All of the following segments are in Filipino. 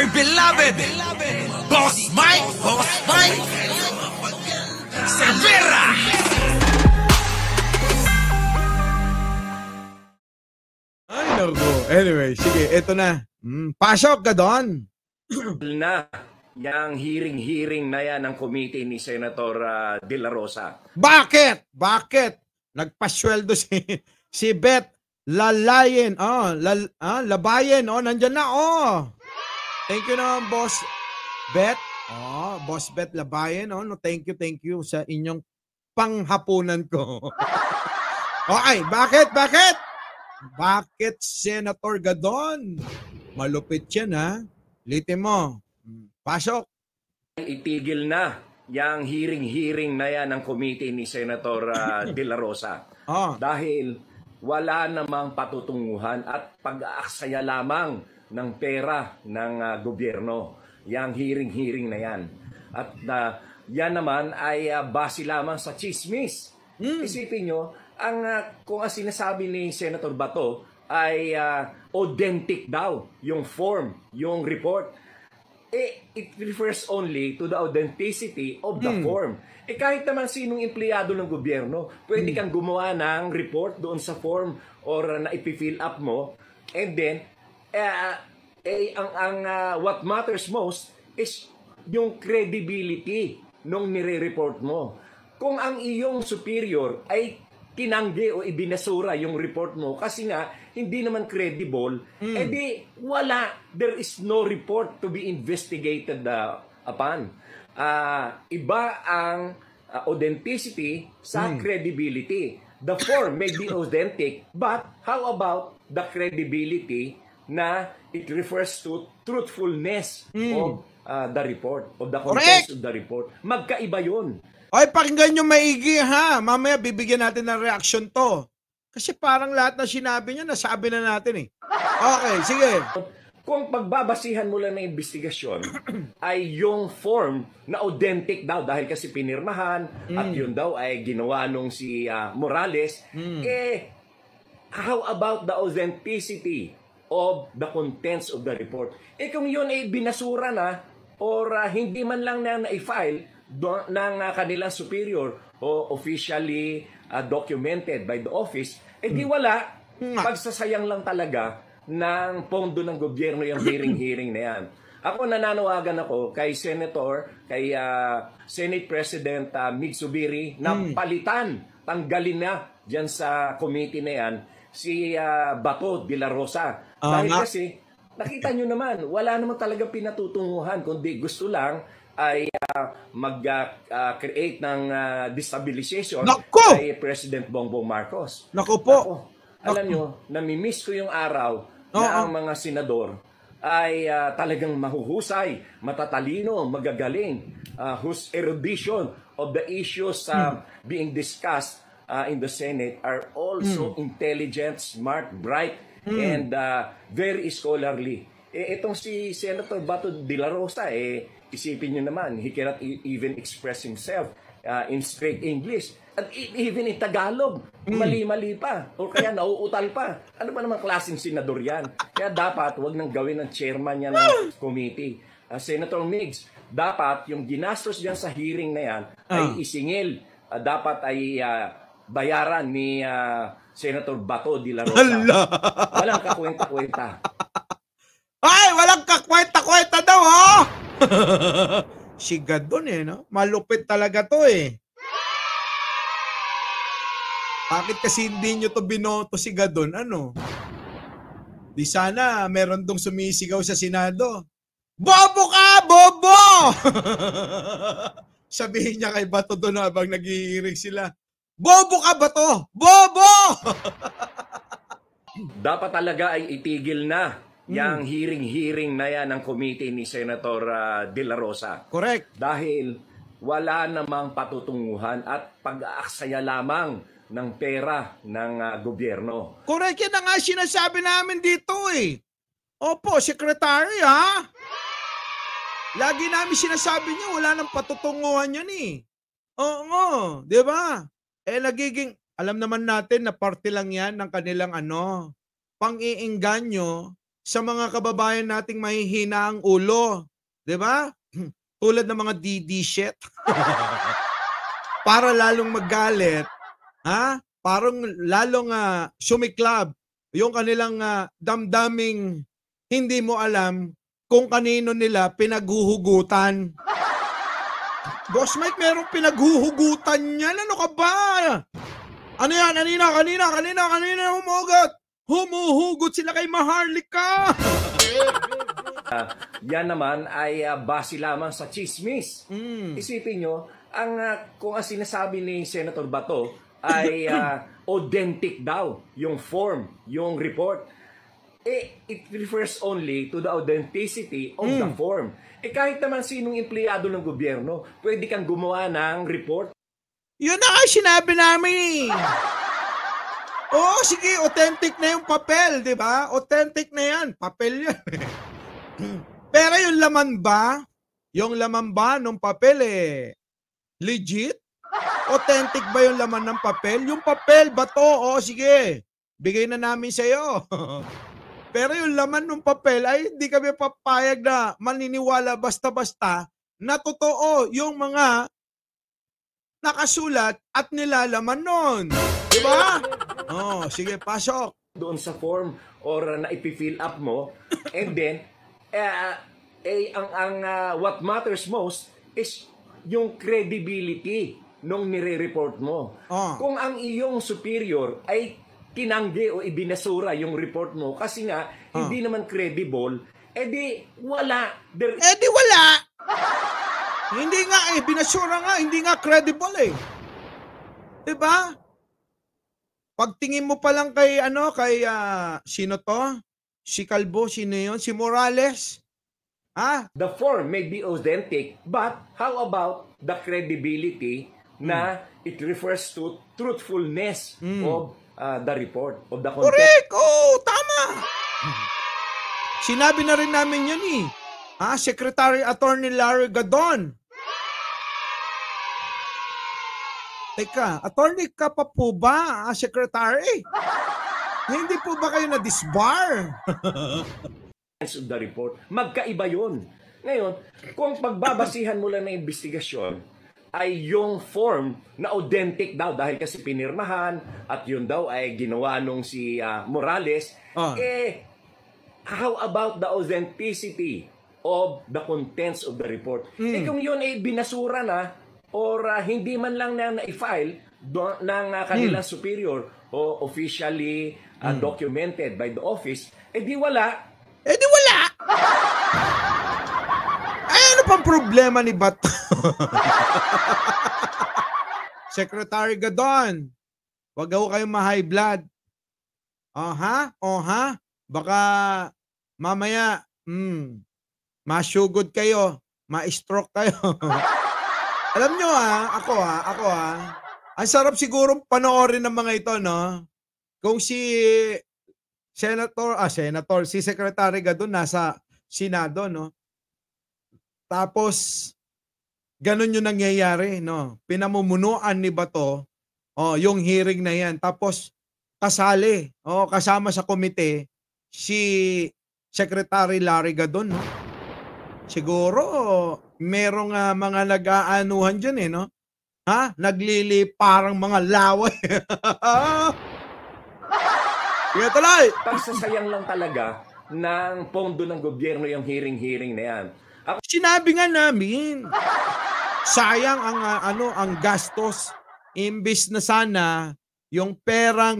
my beloved Boss Mike Cervera. Ay, naku. Anyway, sige, eto na. Pasok ka doon. Na yang hearing na yan ng committee ni Senator De La Rosa. Bakit? Nagpasweldo si Beth Lalayen. Labayen. Nandyan na. Thank you naman, Boss Beth. Boss Beth Labayen. No, thank you sa inyong panghapunan ko. Okay, bakit? Bakit Senator Gadon? Malupit yan, ha? Litin mo. Pasok. Itigil na yang hearing na yan ng committee ni Senator De La Rosa. Dahil wala namang patutunguhan at pag-aaksaya lamang ng pera ng gobyerno. Yang hearing na yan. At yan naman ay base lamang sa chismis. Isipin nyo, kung ang sinasabi ni Senator Bato ay authentic daw yung form, yung report, it refers only to the authenticity of the form. Kahit naman sinong empleyado ng gobyerno, pwede kang gumawa ng report doon sa form or na ipi-fill up mo, and then what matters most is yung credibility nung nire-report mo. Kung ang iyong superior ay tinanggi o ibinasura yung report mo kasi nga hindi naman credible, edi wala, there is no report to be investigated upon. Iba ang authenticity sa credibility. The form may be authentic, but how about the credibility na it refers to truthfulness of the report, of the contents of the report? Magkaiba yun. Ay, pakinggan nyo maigi, ha? Mamaya bibigyan natin ng reaction to. Kasi parang lahat na sinabi niya, nasabi na natin eh. Okay, sige. Kung pagbabasihan mo lang ng investigasyon, ay yung form na authentic daw dahil kasi pinirmahan at yun daw ay ginawa nung si Morales, how about the authenticity of the contents of the report? Kung yun ay binasura na or hindi man lang na na-file ng kanilang superior o officially documented by the office, di wala, pagsasayang lang talaga ng pondo ng gobyerno yung hearing na yan. Ako nananawagan ako kay Senator, kay Senate President Mig Zubiri na palitan, tanggalin na dyan sa committee na yan si Bato de la Rosa. Dahil kasi, nakita nyo naman, wala naman talaga pinatutunguhan, kundi gusto lang ay mag-create ng destabilization kay President Bongbong Marcos. Naku po. Alam nyo, namimiss ko yung araw na ang mga senador ay talagang mahuhusay, matatalino, magagaling, whose erudition of the issues being discussed in the Senate are also intelligent, smart, bright, and very scholarly. Itong si Senator Bato de la Rosa, isipin nyo naman, he cannot even express himself in straight English. At even in Tagalog, mali-mali pa. O kaya nauutal pa. Ano ba naman klaseng senador yan? Kaya dapat, wag nang gawin ng chairman niya ng committee. Senator Migs, dapat yung ginastos dyan sa hearing na yan ay isingil. Dapat ay bayaran ni Senator Bato de la Rosa. Walang kakwenta-kwenta. Ay, walang kakwenta-kwenta daw, ha? Si Gadon no? Malupit talaga to Bakit kasi hindi nyo to binoto si Gadon? Ano? Di sana meron dong sumisigaw sa Senado. Bobo ka! Bobo! Sabihin niya kay Bato doon habang nag-iirig sila. Bobo ka ba to? Bobo! Dapat talaga ay itigil na yung hearing na yan ng committee ni Senator De La Rosa. Correct. Dahil wala namang patutunguhan at pag-aaksaya lamang ng pera ng gobyerno. Correct, yan na nga sinasabi namin dito Opo, Secretary, ha? Lagi namin sinasabi niyo, wala nang patutunguhan yan Oo, di ba? Nagiging, alam naman natin na parte lang yan ng kanilang pang-iingganyo sa mga kababayan nating mahihina ang ulo. 'Di ba? Tulad ng mga DD shit. Para lalong magalit, ha? Parang lalong sumiklab yung kanilang damdaming hindi mo alam kung kanino nila pinaghuhugutan. Boss Mike, merong pinaghuhugutan yan. Ano ka ba? Ano yan? Kanina humuhugot sila kay Maharlika. Yan naman ay base lamang sa chismis. Isipin nyo, kung ang sinasabi ni Senator Bato ay authentic daw yung form, yung report. It refers only to the authenticity of the form. Kahit naman sinong empleyado ng gobyerno, pwede kang gumawa ng report. Yun na nga sinabi namin. Oo, sige, authentic na yung papel, di ba? Authentic na yan. Papel yan. Pero yung laman ba? Yung laman ba ng papel legit? Authentic ba yung laman ng papel? Yung papel ba to? O sige, bigay na namin sa'yo. Pero yung laman ng papel ay hindi kami papayag na maniniwala basta-basta na totoo yung mga nakasulat at nilalaman nun. Diba? Oh, sige, pasok. Doon sa form or na ipi-fill up mo. And then, what matters most is yung credibility nung nire-report mo. Kung ang iyong superior ay tinanggi o ibinasura yung report mo kasi nga hindi naman credible, edi wala. Wala. Hindi nga binasura nga, hindi nga credible Diba? Pagtingin mo pa lang kay sino to? Si Calvo, sino yun? Si Morales? The form may be authentic, but how about the credibility na it refers to truthfulness of the report, of the content? Correct! Oh, tama! Sinabi na rin namin yun Secretary Attorney Larry Gadon. Teka, attorney ka pa po ba, Secretary? Hindi po ba kayo na-disbar? Of the report, magkaiba yun. Ngayon, kung pagbabasihan mo lang ng investigasyon, ay yung form na authentic daw dahil kasi pinirmahan at yun daw ay ginawa nung si Morales, how about the authenticity of the contents of the report? Kung yun ay binasura na or hindi man lang na-file ng kanilang superior o officially documented by the office, di wala. Di wala! Ay, ano pang problema ni Bato? Secretary Gadon, wag daw kayong ma-high blood. Baka mamaya, masugod kayo, ma-stroke kayo. Alam nyo ako ang sarap siguro panoorin ng mga ito, no? Kung si si Secretary Gadon nasa Senado, no? Tapos, ganun yung nangyayari, no? Pinamumunuan ni Bato, yung hearing na yan. Tapos, kasali, kasama sa komite, si Secretary Larry Gadon, no? Siguro, merong mga nag-aanuhan dyan, no? Naglili parang mga laway. Sige, tuloy! Pagsasayang lang talaga ng pondo ng gobyerno yung hearing na yan. Sinabi nga namin, sayang ang gastos. Imbis na sana yung perang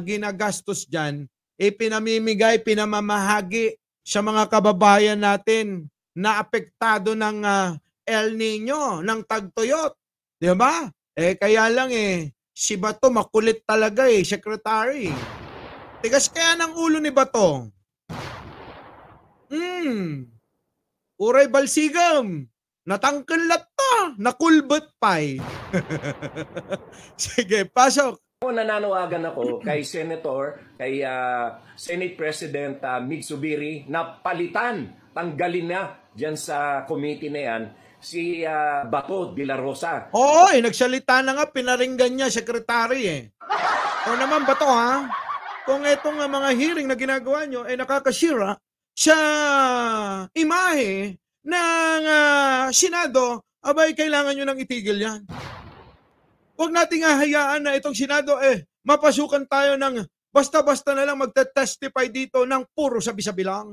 ginagastos dyan, pinamimigay, pinamamahagi sa mga kababayan natin na apektado ng El Nino, ng tagtuyot. Di ba? Kaya lang si Bato makulit talaga secretary. Tigas kaya ng ulo ni Bato. Uray balsigam. Natangkelat ta. Nakulbot pay. Sige, pasok. Nananawagan ako kay kay Senate President Mig Zubiri na tanggalin na dyan sa committee na yan, si Bato de la Rosa. Oo, nagsalita na nga, pinaringgan niya, secretary O naman Bato kung itong mga hearing na ginagawa nyo ay nakakasira sa imahe ng Senado, abay, kailangan nyo nang itigil yan. Huwag nating hahayaan na itong Senado, mapasukan tayo ng basta-basta na lang magte-testify dito ng puro sabi-sabi lang.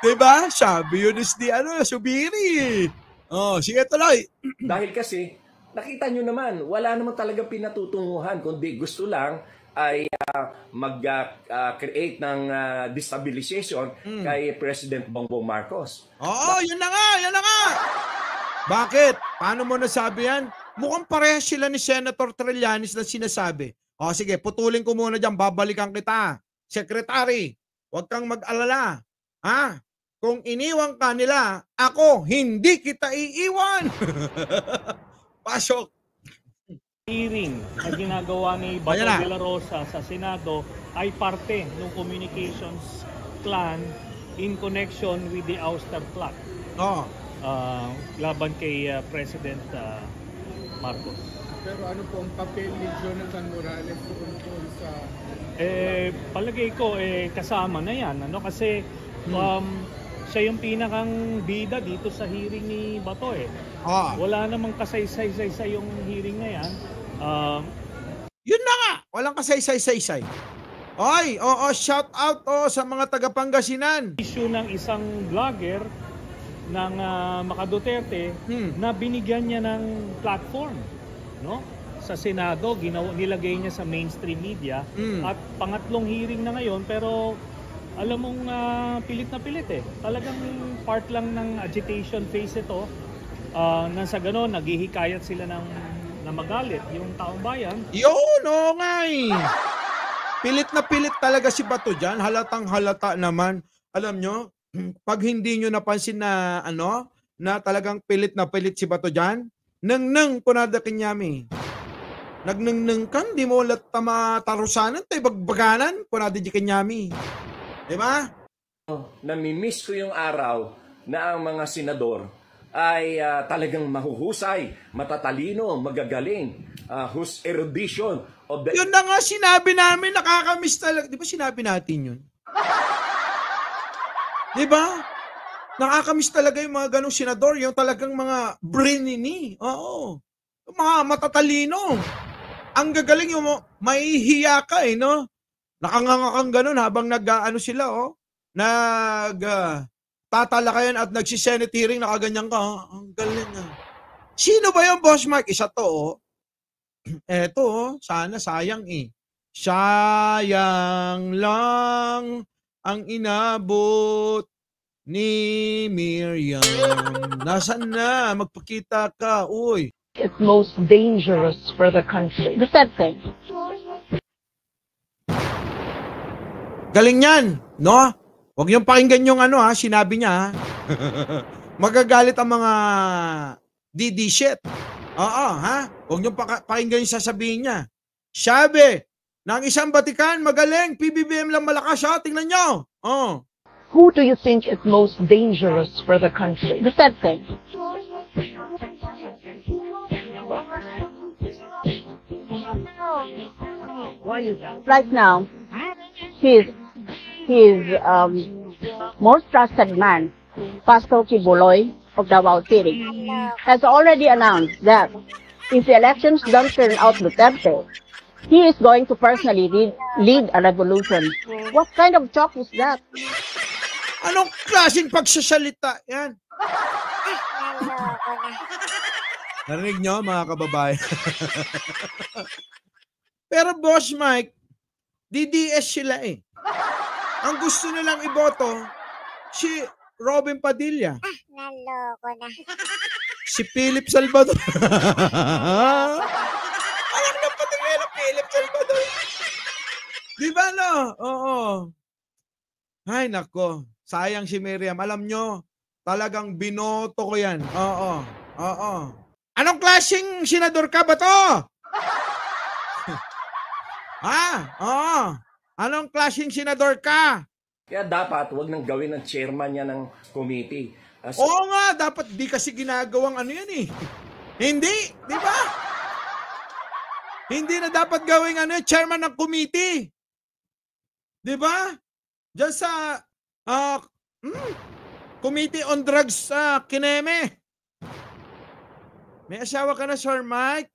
Diba? Sabi yun is Subiri. Sige tuloy. Dahil kasi, nakita nyo naman, wala naman talaga pinatutunguhan, kundi gusto lang ay mag-create ng destabilization kay President Bongbong Marcos. Oo, yun na nga. Bakit? Paano mo nasabi yan? Mukhang parehas sila ni Senator Trillanes na sinasabi. Sige, putulin ko muna dyan, babalikan kita. Secretary, huwag kang mag-alala. Kung iniwan ka nila, ako, hindi kita iiwan. Pasok. Hearing na ginagawa ni Bato de la Rosa sa Senado ay parte ng communications plan in connection with the ouster plot laban kay President Marcos. Pero ano po ang papel ni Jonathan Morales tungkol sa... Palagay ko kasama na yan, kasi siya yung pinakang bida dito sa hearing ni Bato Wala namang kasaysay-saysay yung hearing na yan. Yun na nga, walang kasaysay-saysay. Shout out sa mga taga-Pangasinan. Issue ng isang vlogger ng Maka Duterte na binigyan niya ng platform, sa Senado, nilagay niya sa mainstream media at pangatlong hearing na ngayon, pero alam mong pilit na pilit Talagang part lang ng agitation phase ito. Nang sa ganon, naghihikayat sila na magalit yung taong bayan. Pilit na pilit talaga si Bato dyan. Halatang halata naman. Alam nyo, pag hindi nyo napansin na na talagang pilit na pilit si Bato dyan, nang kunada kinyami. Nagnang kan, di mo ulat tamatarusanan, tayo bagbaganan, kunada di kinyami. Diba? Namimiss ko yung araw na ang mga senador ay talagang mahuhusay, matatalino, magagaling, whose erudition of the... Yun na nga sinabi namin, nakakamiss talaga. Di ba sinabi natin yun? Di ba? Nakakamiss talaga yung mga ganong senador, yung talagang mga brainini. Oo. Mga matatalino. Ang gagaling yung mahihiya ka nakangangakang ganun habang sila tatalakayan at nagsi-Senate hearing, nakaganyan ka. Ang galing Sino ba yung Boss Mike? Isa to Eto sana sayang Sayang lang ang inabot ni Miriam. Nasaan na? Magpakita ka, uy. It's most dangerous for the country. The sad thing. Galing yan, Huwag niyong pakinggan yung sinabi niya, Magagalit ang mga DD shit. Huwag niyong pakinggan yung sasabihin niya. Sabi, ng isang batikan, magaling, PBBM lang malakas, tingnan niyo. Who do you think is most dangerous for the country? The sad thing. Right now, his most trusted man, Pastor Kibuloy of Davao City, has already announced that if the elections don't turn out Duterte, he is going to personally lead a revolution. What kind of talk is that? Anong klaseng pagsasalita yan? Narinig nyo, mga kababayan? Pero Boss Mike, DDS sila Ang gusto nilang iboto, si Robin Padilla. Naloko na. Si Philip Salvador. Alam na pati nila Philip Salvador. Di ba Oo. Ay nako, sayang si Miriam. Alam nyo, talagang binoto ko yan. Oo. Anong klaseng senador ka ba to? Anong klaseng senador ka? Kaya dapat wag nang gawin ng chairman niya ng committee. Oo nga, dapat di kasi ginagawang yan Hindi, di ba? Hindi na dapat gawing chairman ng committee. 'Di ba? Diyan sa Committee on Drugs sa Kineme. May asawa ka na, Sir Mike?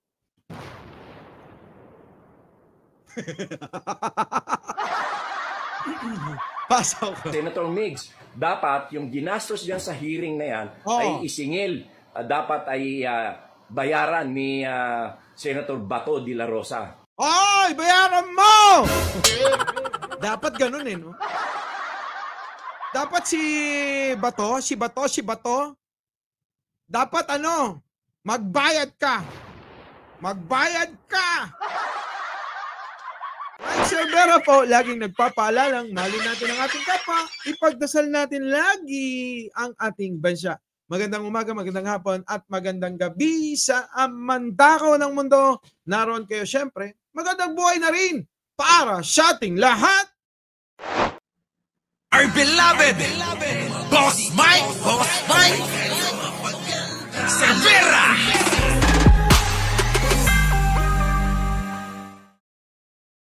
Pasaw ko. Senator Migs, dapat yung ginastos dyan sa hearing na yan ay isingil. Dapat ay bayaran ni Senator Bato de la Rosa. Oy, bayaran mo! Dapat ganun no? Dapat si Bato, dapat magbayad ka. Magbayad ka! Ay, Sir Vera po, laging nagpapaalalang mahalin natin ang ating kapwa, ipagdasal natin lagi ang ating bansa. Magandang umaga, magandang hapon, at magandang gabi sa mandako ng mundo. Naroon kayo syempre, magandang buhay na rin para sa ating lahat. Our beloved Boss Mike, Boss Mike.